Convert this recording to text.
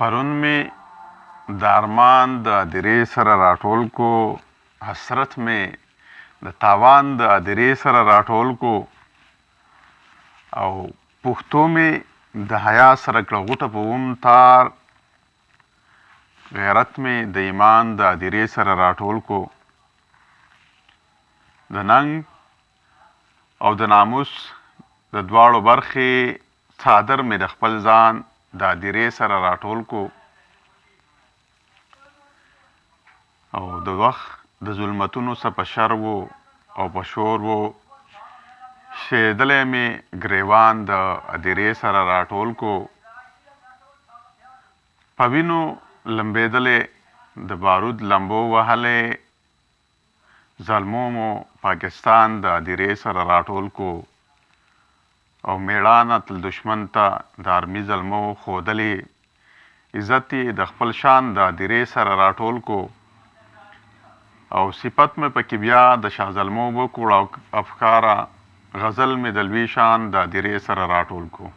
پرون مې د ارمان د هدیرې سره راټول کو، حسرت مې د تاوان د هدیرې سره راټول کو، او پښتو مې د حیا سره کړه غوټه په اوم تار، غیرت مې د ایمان د هدیرې سره راټول کو. د ننګ او د ناموس د دواړو برخې څادر مې د خپل ځان د هدیرې سره راټول کو، او د وخت د ظلمتونو څه په شر و او په شور و، شیدلی مې ګریوان د هدیرې سره راټول کو. په وینو لمبېدلی د بارود لمبو وهلی، زلمو مو پاکستان د هدیرې سره راټول کو، او میړانه تل دشمن ته د ارمي زلمو ښودلی، عزت یې د خپل شان د هدیرې سره راټول کو، او صفت مې پکې بیا د شاه زلمو وکړ او افکاره، غزل مې د لوي شان د هدیرې سره راټول کو.